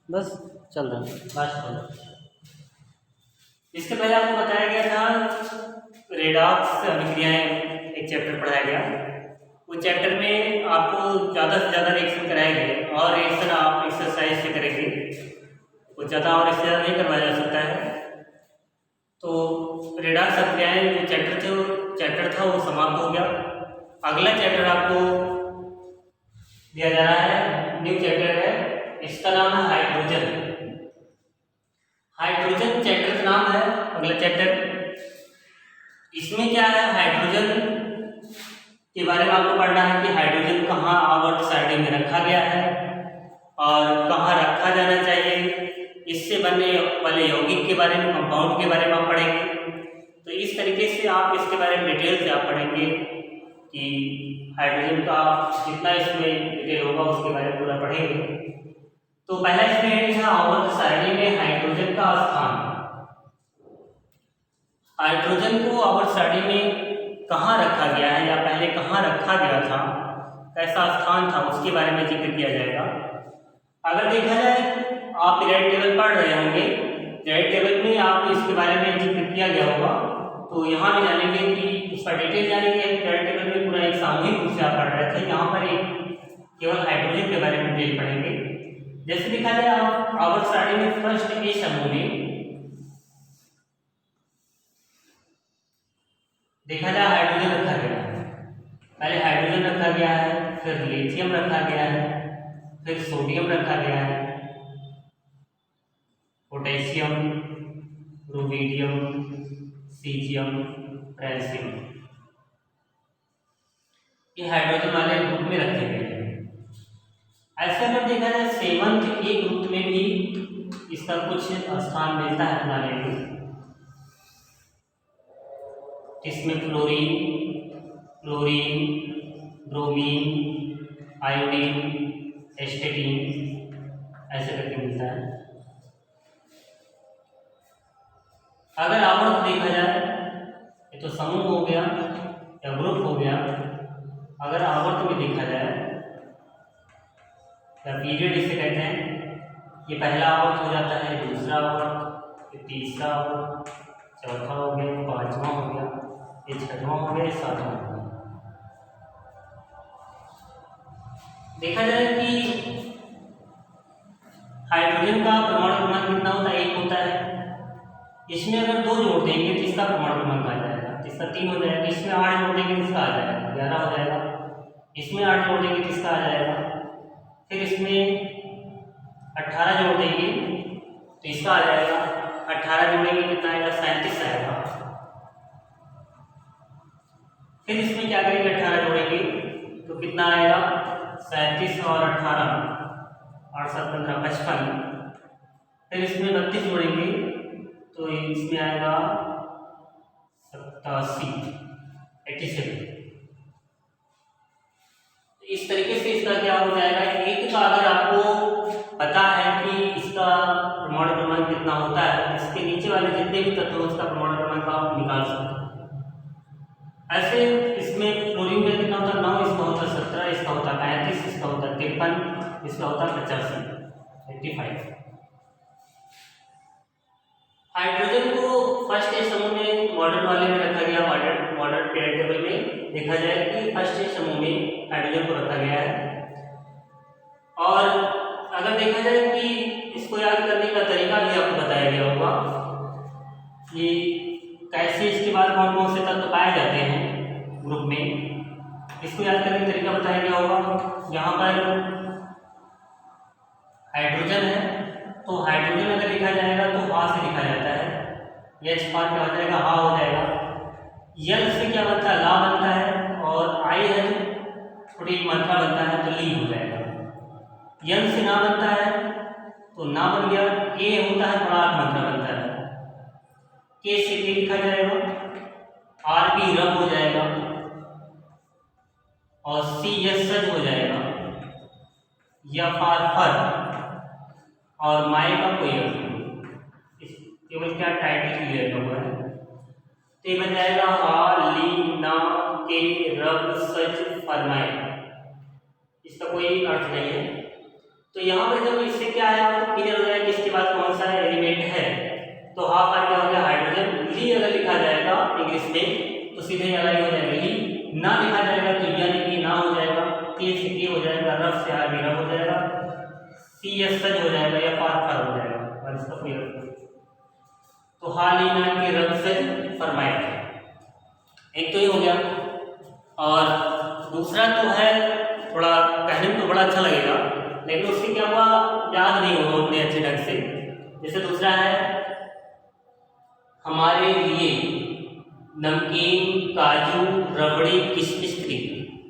बस चल रहा है लास्ट वाला। इसके पहले आपको बताया गया था रेडॉक्स अभिक्रियाएं, एक चैप्टर पढ़ाया गया। उस चैप्टर में आपको ज़्यादा से ज़्यादा रिएक्शन कराए गए और रिएक्शन आप एक्सरसाइज से करेंगे, कुछ ज़्यादा और इससे ज़्यादा नहीं करवाया जा सकता है। तो रेडॉक्स अभिक्रियाएं जो चैप्टर था वो समाप्त हो गया। अगला चैप्टर आपको दिया जा रहा है, न्यू चैप्टर है, इसका नाम है हाइड्रोजन। हाइड्रोजन चैप्टर का नाम है अगला चैप्टर। इसमें क्या है, हाइड्रोजन के बारे में आपको पढ़ना है कि हाइड्रोजन कहाँ आवर्त सारणी में रखा गया है और कहाँ रखा जाना चाहिए। इससे बनने वाले यौगिक के बारे में, कंपाउंड के बारे में आप पढ़ेंगे। तो इस तरीके से आप इसके बारे में डिटेल से आप पढ़ेंगे कि हाइड्रोजन का जितना इसमें डिटेल होगा उसके बारे में पूरा पढ़ेंगे। तो पहला इसमें है आवर्त सारणी में हाइड्रोजन का स्थान। हाइड्रोजन को आवर्त सारणी में कहाँ रखा गया है या पहले कहाँ रखा गया था, कैसा स्थान था, उसके बारे में जिक्र किया जाएगा। अगर देखा जाए, आप पीरियड टेबल पढ़ रहे होंगे, पीरियड टेबल में आप इसके बारे में जिक्र किया गया होगा, तो यहाँ भी जानेंगे कि उसका डिटेल जानेंगे। पीरियड टेबल में पूरा एक सामूहिक रूप से आप पढ़ रहे थे, यहाँ पर एक केवल हाइड्रोजन के बारे में डिटेल पढ़ेंगे। जैसे देखा जाए, आप आवर्त सारणी में फर्स्ट ए समूह में देखा जाए हाइड्रोजन रखा गया है। पहले हाइड्रोजन रखा गया है, फिर लिथियम रखा गया है, फिर सोडियम रखा गया है, पोटेशियम, रुबिडियम, सीजियम, फ्रांसियम, ये हाइड्रोजन वाले ग्रुप में रखे गए हैं। ऐसे अगर देखा जाए, सेवंथ ए ग्रुप में भी इसका कुछ स्थान मिलता है अपना लेवल, इसमें क्लोरीन, ब्रोमीन, आयोडीन, एस्टेटीन ऐसे करके मिलता है। अगर आवर्त देखा जाए, ये तो समूह हो गया या ग्रुप हो गया। अगर आवर्त में देखा जाए या पीरियड इसे कहते हैं, ये पहला आवर्त हो जाता है, दूसरा आवर्त, ये तीसरा आवर्त, चौथा हो गया, पांचवा हो गया, ये छठवां हो गया, सातवां हो गया। देखा जाए कि हाइड्रोजन का परमाणु क्रमांक कितना होता है, एक होता है। इसमें अगर 2 जोड़ देंगे तो इसका परमाणु क्रमांक आ जाएगा, इसका 3 हो जाएगा। इसमें 8 जोड़ देंगे तो इसका आ जाएगा 11 हो जाएगा। इसमें 8 जोड़ देंगे तो इसका आ जाएगा। फिर इसमें 18 जोड़ देंगे तो इसका आ जाएगा। 18 जोड़ेंगे कितना आएगा, 37 आएगा। फिर इसमें क्या करेंगे, 18 जोड़ेंगे तो कितना आएगा, 37 और 18, 8 7 15 55। फिर इसमें 32 जोड़ेंगे तो इसमें आएगा 87। इस तरीके से इसका क्या हो जाएगा, एक का अगर आपको पता है कि इसका परमाणु क्रमांक कितना होता है, इसके नीचे वाले जितने भी तत्व हैं उसका परमाणु क्रमांक आप निकाल सकते हैं। ऐसे इसमें फ्लोरीन में कितना होता है, 9, इसका होता है 17, इसका होता है 35, इसका होता है 53, इसका होता है 85। हाइड्रोजन को फर्स्ट ए समूह में मॉडर्न वाले में रखा गया। मॉडर्न पीरियड टेबल में देखा जाए कि फर्स्ट ए समूह में हाइड्रोजन को रखा गया है। और अगर देखा जाए कि इसको याद करने का तरीका भी आपको बताया गया होगा कि कैसे इसके बाद कौन कौन से तत्व पाए जाते हैं ग्रुप में, इसको याद करने का तरीका बताया गया होगा। यहाँ पर हाइड्रोजन है, तो हाइड्रोजन अगर लिखा जाएगा तो हा से लिखा जाता है, H पर क्या हो जाएगा, हा हो जाएगा। यल से क्या बनता है, ला बनता है, और आई है तो थोड़ी मात्रा बनता है तो ली हो जाएगा। यल से ना बनता है तो ना बन गया। ए होता है पराग मात्रा बनता है, के से के लिखा जाएगा, आर बी रब हो जाएगा, और सी यस सज हो जाएगा, या फार फर, और माए का कोई अर्थ नहीं, केवल क्या टाइटल क्लियर हुआ है। तो ये बन जाएगा हा ली ना के रब सच फरमाए, इसका कोई अर्थ नहीं है। तो यहाँ पर जब इससे क्या है आपको क्लियर हो जाएगा कि इसके बाद कौन सा एलिमेंट है। तो हाफ आर क्या हो गया हाइड्रोजन। ली अगर लिखा जाएगा इंग्लिश में तो सीधे अलग हो जाएगा ली, ना लिखा जाएगा तो यानी कि ना हो जाएगा, के से के हो जाएगा, रफ से आर भी रफ हो जाएगा, सी एस सज हो जाएगा या फार फार हो जाएगा और इसका कोई तो हाल ही नाम के रफ से फरमाया। एक तो ये हो गया। और दूसरा तो है थोड़ा कहने में तो बड़ा अच्छा लगेगा लेकिन उससे क्या हुआ याद नहीं होगा उतने अच्छे ढंग से। जैसे दूसरा है हमारे लिए नमकीन काजू रबड़ी किशमिश फ्री।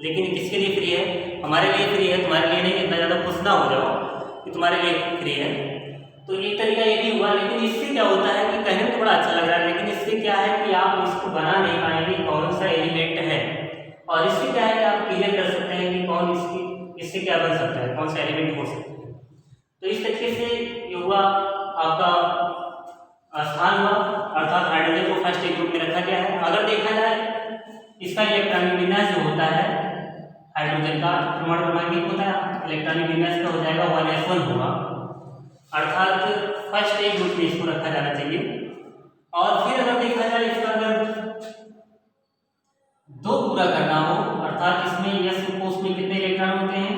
लेकिन किसके लिए फ्री है? हमारे लिए फ्री है, तुम्हारे लिए नहीं। इतना ज़्यादा खुश ना हो जाओ कि तुम्हारे लिए फ्री है। तो एक तरीका ये भी हुआ। लेकिन इससे क्या होता है कि कहने में तो बड़ा अच्छा लग रहा है लेकिन इससे क्या है कि आप इसको बना नहीं पाएंगे कौन सा एलिमेंट है। और इससे क्या है कि आप क्लियर कर सकते हैं कि कौन इससे क्या बन सकता है, कौन सा एलिमेंट हो सकता है। तो इस तरीके से ये हुआ आपका स्थान हुआ, अर्थात हाइड्रोजन को फर्स्ट एक ग्रुप में रखा गया है। अगर देखा जाए इसका इलेक्ट्रॉनिक विन्यास जो होता है हाइड्रोजन का परमाणु क्रमांक होता है, इलेक्ट्रॉनिक विन्यास का हो जाएगा 1s1 होगा, अर्थात फर्स्ट एक ग्रुप में इसको रखा जाना चाहिए। और फिर अगर देखा जाए इसका अगर दो पूरा करना हो, अर्थात इसमें यस ग्लूकोज में कितने इलेक्ट्रॉन होते हैं,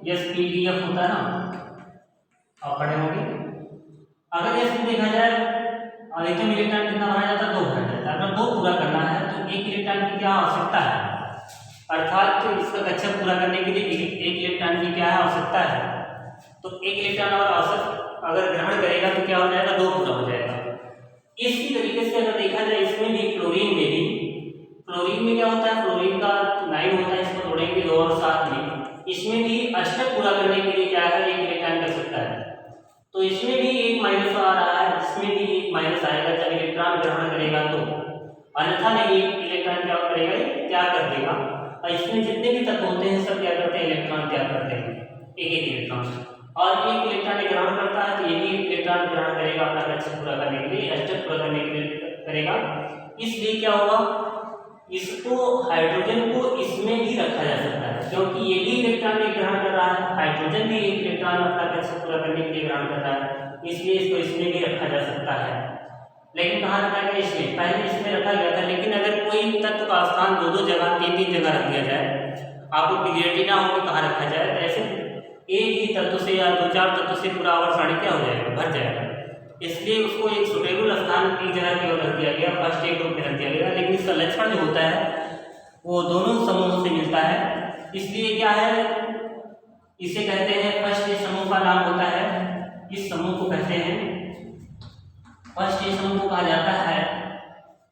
यस पीडीएफ होता है ना, आप पढ़े होंगे। अगर यस में देखा जाए अधिकतम इलेक्ट्रॉन कितना भरा जाता है, दो भरा जाता है। अगर दो पूरा करना है तो एक इलेक्ट्रॉन की क्या आवश्यकता है, अर्थात तो इसका कक्षा पूरा करने के लिए एक इलेक्ट्रॉन की क्या है आवश्यकता है। तो एक इलेक्ट्रॉन और आवश्यक अगर ग्रहण करेगा तो क्या हो जाएगा, दो पूरा हो जाएगा। इसी तरीके से अगर देखा जाए इसमें भी क्लोरीन में भी, क्लोरीन में क्या होता है, क्लोरीन का 9 होता है, इसको तोड़ेंगे 2 और 7 में। इसमें भी अष्टक पूरा करने के लिए क्या है, एक इलेक्ट्रॉन कर सकता है। तो इसमें भी एक माइनस आ रहा है, इसमें भी एक माइनस आएगा जब इलेक्ट्रॉन ग्रहण करेगा तो, अन्यथा नहीं एक इलेक्ट्रॉन क्या करेगा, त्याग कर देगा। और इसमें जितने भी तत्व होते हैं सब क्या करते हैं, इलेक्ट्रॉन त्याग करते हैं, एक एक इलेक्ट्रॉन। और एक इलेक्ट्रॉन ग्रहण करता है तो ये भी इलेक्ट्रॉन ग्रहण करेगा अपना लक्ष्य पूरा करने के लिए, अष्टक पूरा करने के लिए करेगा। इसलिए क्या होगा, इसको हाइड्रोजन को इसमें भी रखा जा सकता है क्योंकि ये भी इलेक्ट्रॉन ग्रहण कर रहा है, हाइड्रोजन भी एक इलेक्ट्रॉन अपना लक्ष्य पूरा करने के लिए ग्रहण कर रहा है, इसलिए इसको इसमें भी रखा जा सकता है। लेकिन कहाँ रखा गया, इसमें पहले इसमें रखा गया था। लेकिन अगर कोई तत्व का स्थान दो दो जगह तीन तीन जगह रख दिया जाए, आपको क्लियरिटी ना हो कि कहाँ रखा जाए, तो ऐसे एक ही तत्व से या दो चार तत्व से पूरा आवर्त सारणी क्या हो जाएगा, भर जाएगा। इसलिए उसको एक सुटेबल स्थान की जगह की ओर रख दिया गया, फर्स्ट एक ग्रुप में रख दिया गया। लेकिन इसका लक्षण जो होता है वो दोनों समूहों से मिलता है, इसलिए क्या है, इसे कहते हैं फर्स्ट ए समूह का नाम होता है, इस समूह को कहते हैं फर्स्ट ए समूह को कहा जाता है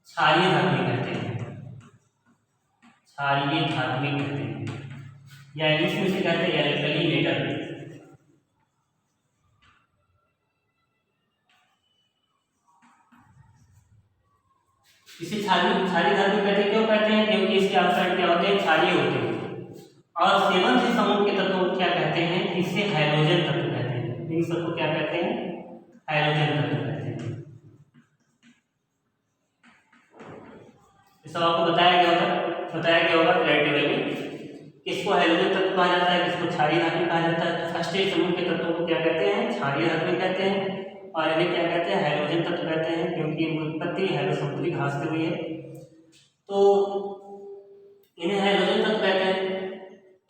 क्षारीय धात्विक कहते हैं, क्षारीय धात्विक कहते हैं, या इंग्लिश में से कहते हैं एल्कली मेटल। इसे क्षारीय धातु कहते हैं। क्यों कहते हैं, क्योंकि इसके ऑक्साइड क्या होते हैं, क्षारीय होते हैं। और सेवन से समूह के तत्व क्या कहते हैं, इसे हाइड्रोजन तत्व कहते हैं। इन सबको क्या कहते हैं, हाइड्रोजन तत्व कहते हैं। सब आपको बताया गया होगा पीरियड टेबल में, किसको हाइड्रोजन तत्व कहा जाता है, किसको क्षारीय धातु कहा जाता है। फर्स्ट समूह के तत्वों को क्या कहते हैं, क्षारीय धातु कहते हैं, और इन्हें क्या कहते हैं, हाइड्रोजन तत्व कहते हैं, क्योंकि इनकी उत्पत्ति हाइड्रोसमुद्री घास से हुई है, तो इन्हें हाइड्रोजन तत्व कहते हैं।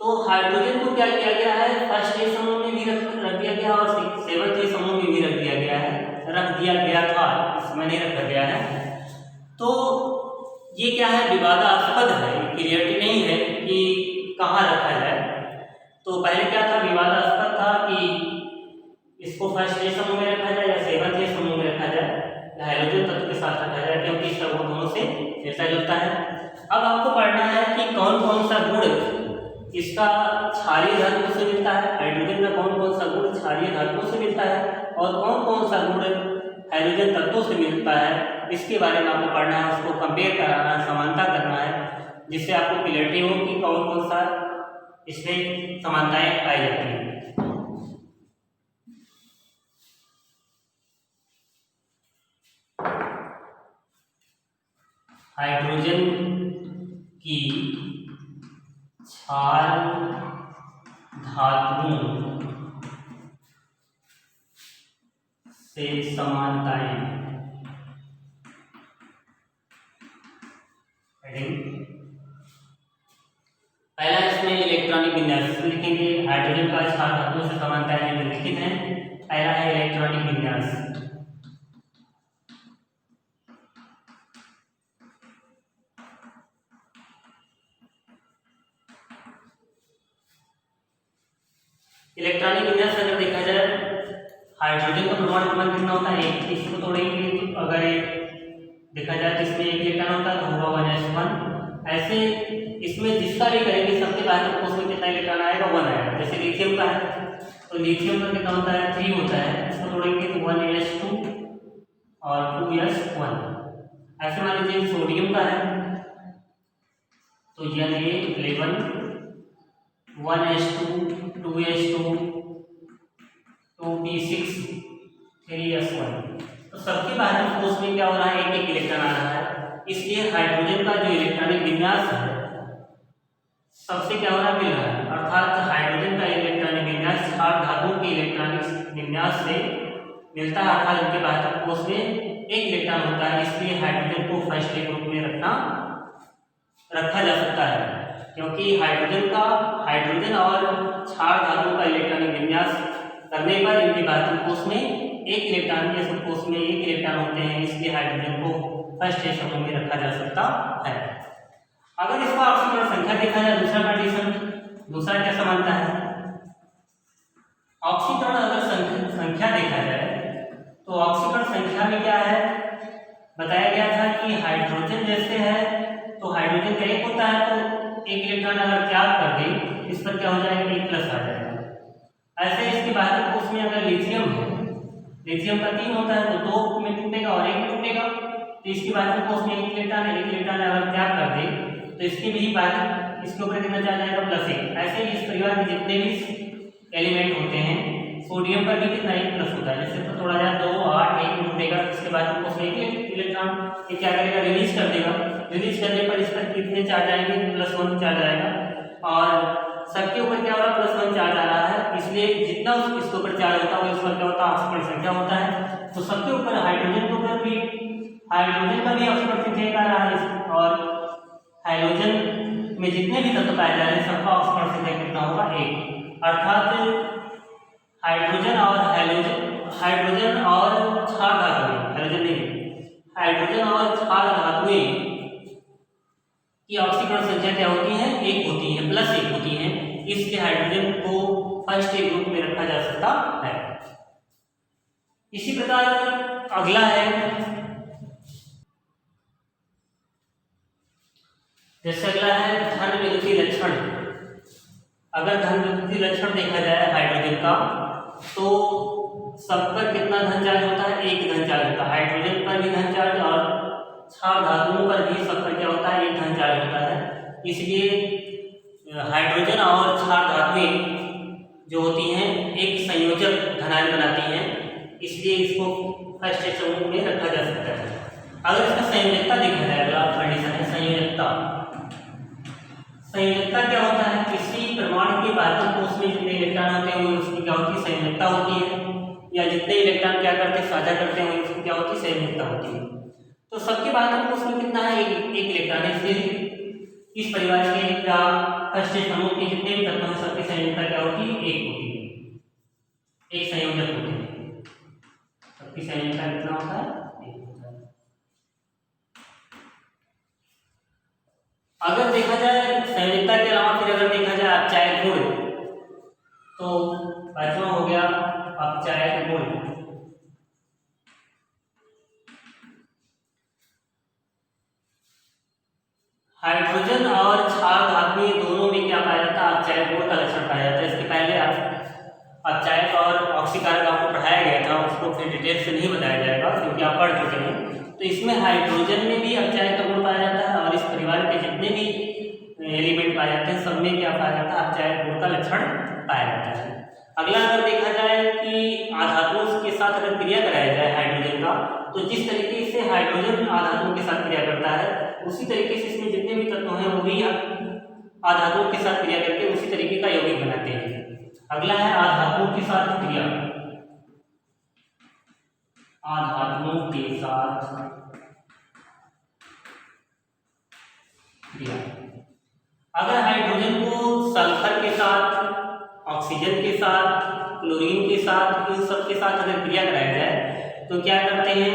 तो हाइड्रोजन को क्या किया गया है, फर्स्ट ए समूह में भी रख दिया गया और सेवंथ ए समूह में भी रख दिया गया था, इसमें नहीं रखा गया है। तो ये क्या है, विवादास्पद है, क्लियरिटी नहीं है कि कहाँ रखा जाए। तो पहले क्या था, विवादास्पद था कि इसको फर्स्ट ए समूह में रखा जाए या सेवंथ ए समूह में रखा जाए, हाइड्रोजन तत्व के साथ रखा जाए, क्योंकि इसका गुण दोनों से मिलता जुलता है। अब आपको पढ़ना है कि कौन कौन सा गुण इसका क्षारीय धातुओं से मिलता है, हाइड्रोजन का कौन कौन सा गुण क्षारीय धातुओं से मिलता है और कौन कौन सा गुण हाइड्रोजन तत्वों से मिलता है, इसके बारे में आपको पढ़ना है, उसको कंपेयर कराना है, समानता करना है, जिससे आपको क्लियरिटी हो कि कौन कौन सा इसमें समानताएं पाई जाती हैं। हाइड्रोजन की क्षार धातुओं से समानताएं। पहला इसमें इलेक्ट्रॉनिक विन्यास लिखेंगे, हाइड्रोजन का क्षार धातुओं से समानताएं निम्नलिखित हैं। पहला है इलेक्ट्रॉनिक विन्यास। इलेक्ट्रॉनिक विन्यास अगर देखा जाए, हाइड्रोजन का परमाणु क्रमांक कितना होता है? एक। इसको तोड़ेंगे तो अगर देखा जाए तो इसमें एक इलेक्ट्रॉन होता है तो होगा 1s1। ऐसे इसमें जिसका भी करेंगे सबके बाहर तो उसमें कितना इलेक्ट्रॉन आएगा? 1 आएगा। जैसे लिथियम का है तो लिथियम का कितना होता है? 3 होता है। इसको तोड़ेंगे तो 1s2 और 2s1। ऐसे मान लीजिए सोडियम का है तो Na11 1s2 2s2 2p6 3s1। तो सबके बाहर फोर्स में क्या हो रहा है? एक एक इलेक्ट्रॉन आ रहा है। इसलिए हाइड्रोजन का जो इलेक्ट्रॉनिक विन्यास है सबसे क्या हो रहा है? मिल रहा है। अर्थात हाइड्रोजन का इलेक्ट्रॉनिक विन्यास क्षार धातुओं के इलेक्ट्रॉनिक विन्यास से मिलता है। अर्थात इनके बाहर फोर्स में एक इलेक्ट्रॉन होता है। इसलिए हाइड्रोजन को फर्स्ट ग्रुप में रखा जा सकता है, क्योंकि हाइड्रोजन और क्षार धातु का इलेक्ट्रॉनिक विन्यास करने पर इनके बाहर कोष में एक इलेक्ट्रॉन के कोष में एक इलेक्ट्रॉन होते हैं। इसलिए हाइड्रोजन को फर्स्ट समूह में रखा जा सकता है। अगर इसका ऑक्सीकरण संख्या देखा जाए, दूसरा कंडीशन, दूसरा क्या समानता है? ऑक्सीकरण अगर संख्या देखा जाए तो ऑक्सीकरण संख्या में क्या है? बताया गया था कि हाइड्रोजन जैसे है तो हाइड्रोजन का एक होता है तो एक इलेक्ट्रॉन अगर त्याग कर दे इस पर क्या हो जाएगा? 1+ आ जाएगा। ऐसे इसके बाद उसमें अगर लिथियम है, लिथियम का 3 होता है तो 2 में टूटेगा और 1 में टूटेगा। तो इसके बाद उसमें एक इलेक्ट्रॉन अगर त्याग कर दे तो इसके भी बाद इसके ऊपर कितना आ जाएगा? +1। ऐसे ही इस परिवार में जितने भी एलिमेंट होते हैं, सोडियम पर भी कितना 1+ होता है। जैसे तो थोड़ा जाए 2 8 1 में टूटेगा। इसके बाद उसमें एक इलेक्ट्रॉन ये क्या करेगा? रिलीज कर देगा। रिलीज करने पर इस पर कितने चार्ज आएंगे? +1 चार्ज आएगा। और सबके ऊपर क्या हो रहा है? +1 चार्ज आ रहा है। इसलिए जितना इसके ऊपर चार्ज होता है उस पर क्या होता है? ऑक्सीकरण संख्या होता है। तो सबके ऊपर हाइड्रोजन के ऊपर भी हाइड्रोजन का भी ऑक्सीकरण संख्या आ रहा है। और हाइड्रोजन में जितने भी तत्व पाए जा रहे हैं सबका ऑक्सीकरण संख्या कितना होगा? 1। अर्थात हाइड्रोजन और क्षार धातुएं, हाइड्रोजन और क्षार धातुएं की ऑक्सीकरण संख्या क्या होती है? 1 होती है, +1 होती है। इसलिए हाइड्रोजन को फर्स्ट ग्रुप में रखा जा सकता है। इसी प्रकार अगला है, जैसे अगला है धन विद्युतीय लक्षण। अगर धन विद्युतीय लक्षण देखा जाए हाइड्रोजन का तो सब पर कितना धन चार्ज होता है? 1 धन चार्ज होता है। हाइड्रोजन पर भी धन चार्ज और क्षार धातुओं पर भी सब पर क्या होता है? 1 धन चार्ज होता है। इसलिए हाइड्रोजन और क्षार धातुएं जो होती हैं एक संयोजक धनायन बनाती हैं। इसलिए इसको फर्स्ट समूह में रखा जा सकता है। अगर इसका संयोजकता देखा जाए, अगला कंडीशन है संयोजकता। संयोजकता क्या होता है? किसी परमाणु के बाहरी कोष में जितने इलेक्ट्रॉन होते हैं वो उसकी क्या होती है? संयोजकता होती है। या जितने इलेक्ट्रॉन क्या करते हैं? साझा करते हैं, उसकी क्या होती है? संयोजकता होती है। तो सबके बाहरी कोष में कितना है? एक इलेक्ट्रॉन है। इसलिए इस परिवार के या फर्स्ट समूह के जितने भी तत्व हैं सबकी संयोजकता क्या होती है? 1 होती है। एक संयोजक होते हैं, सबकी संयोजकता कितना होता है? 1 होता है। अगर देखा जाए संयोजकता के अलावा फिर अगर देखा जाए अपचायक गुण, तो 5वां हो गया अपचायक गुण। हाइड्रोजन और क्षार धातुएं दोनों में क्या पाया जाता है? अपचायक गुण का लक्षण पाया जाता है। इसके पहले अपचायक और ऑक्सीकारक आपको पढ़ाया गया था, उसको फिर डिटेल से नहीं बताया जाएगा क्योंकि आप पढ़ चुके हैं। तो इसमें हाइड्रोजन में भी अपचायक का गुण पाया जाता है और इस परिवार के जितने भी एलिमेंट पाए जाते हैं सब में क्या पाया जाता है? अपचायक गुण का लक्षण पाया जाता है। अगला अगर देखा जाए कि आधातुओं के साथ अगर क्रिया कराया जाए हाइड्रोजन का, तो जिस तरीके से हाइड्रोजन आधातुओं के साथ क्रिया करता है उसी तरीके से इसमें जितने भी तत्व हैं वो भी आधातुओं के साथ क्रिया करके उसी तरीके का यौगिक बनाते हैं। अगला है आधातुओं के साथ क्रिया। आधातुओं के साथ क्रिया। अगर हाइड्रोजन को सल्फर के साथ, ऑक्सीजन के साथ, क्लोरीन के साथ, इन सब के साथ अगर क्रिया कराया जाए तो क्या करते हैं,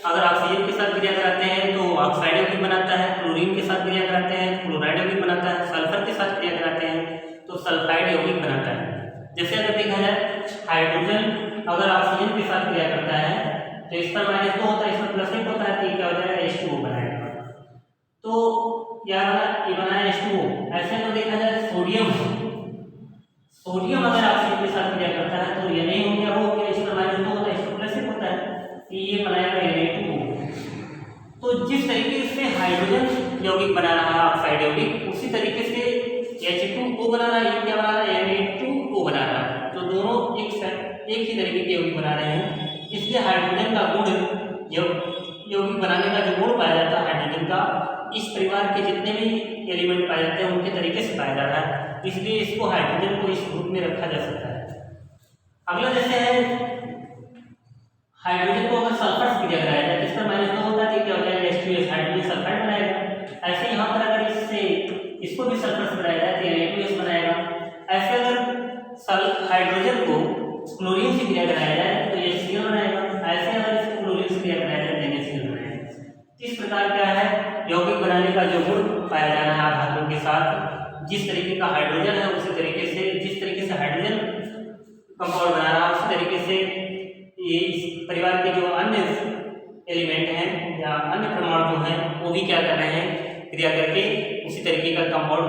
अगर ऑक्सीजन के साथ क्रिया कराते हैं तो ऑक्साइड यौगिक बनाता है, क्लोरीन के साथ क्रिया कराते हैं क्लोराइड यौगिक बनाता है, सल्फर के साथ क्रिया कराते हैं तो सल्फाइड यौगिक बनाता है। जैसे अगर देखा जाए हाइड्रोजन अगर ऑक्सीजन के साथ क्रिया करता है तो इस पर -2 होता है, इस पर +1 होता है, तो ये क्या हो जाएगा, H2O बनाएगा। तो क्या बना, ये बना H2O। ऐसे में देखा जाए सोडियम अगर ऑक्सीजन के साथ क्रिया करता है तो ये नहीं हो गया, वो इस पर -2 होता है, इस पर +1 होता है, तो ये बनाएगा Na2O। तो जिस तरीके से हाइड्रोजन यौगिक बना रहा है ऑक्साइड यौगिक, उसी तरीके से H2O बना रहा है, ये क्या बना रहा है, Na2O बना रहा है। तो दोनों एक ही तरीके के यौगिक बना रहे हैं। इसलिए हाइड्रोजन का गुण, यौगिक बनाने का जो गुण पाया जाता है हाइड्रोजन का, इस परिवार के जितने भी एलिमेंट पाए जाते हैं उनके तरीके से पाया जा रहा है, इसलिए इसको हाइड्रोजन को इस ग्रुप में रखा जा सकता है। अगला जैसे है हाइड्रोजन को अगर सल्फर से क्रिया कराया जाए, जिस पर -2 होता है, क्या हो जाएगा, H2S, हाइड्रोजन सल्फाइड बनाएगा। ऐसे यहाँ पर अगर इसको भी सल्फर से बनाया जाए तो Na2S बनाएगा। ऐसे अगर हाइड्रोजन को क्लोरीन से क्रिया कराया जाए तो HCl बनाएगा। ऐसे अगर इसको क्लोरीन से क्रिया कराया जाए तो NaCl बनाएगा। इस प्रकार क्या है, यौगिक बनाने का जो गुण पाया जा रहा है आधातुओं के साथ, जिस तरीके का हाइड्रोजन है उसी तरीके से, जिस तरीके से हाइड्रोजन कंपाउंड बना रहा है उसी तरीके से ये इस परिवार के जो अन्य एलिमेंट हैं या अन्य परमाणु जो हैं वो भी क्या कर रहे हैं, क्रिया करके उसी तरीके का कंपाउंड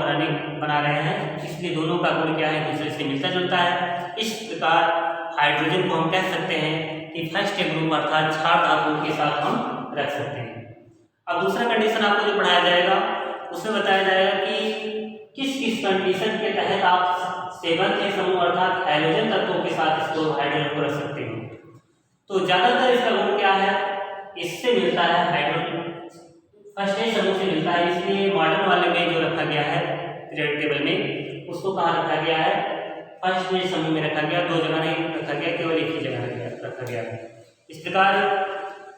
बना रहे हैं। इसलिए दोनों का गुण क्या है, दूसरे से मिलता जुलता है। इस प्रकार हाइड्रोजन को हम कह सकते हैं कि फर्स्ट ग्रुप अर्थात क्षार धातुओं के साथ हम रख सकते हैं। अब दूसरा कंडीशन आपको जो पढ़ाया जाएगा उसमें बताया जाएगा कि किस किस कंडीशन के तहत आप सेवंत समूह अर्थात हैलोजन तत्वों के साथ इसको हाइड्रोजन को रख सकते हैं। तो ज्यादातर इसका गुण क्या है, इससे मिलता है, हाइड्रोजन फर्स्ट समूह से मिलता है। इसलिए मॉडर्न वाले में जो रखा गया है पीरियड टेबल में, उसको कहाँ रखा गया है, फर्स्ट में समूह में रखा गया, 2 जगह नहीं रखा गया, केवल एक ही जगह रखा गया। इस प्रकार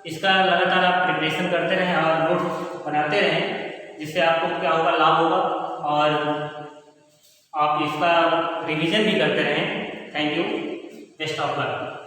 इसका लगातार आप प्रिपरेशन करते रहें और नोट बनाते रहें, जिससे आपको क्या होगा, लाभ होगा और आप इसका रिवीजन भी करते रहें। Thank you, best of luck.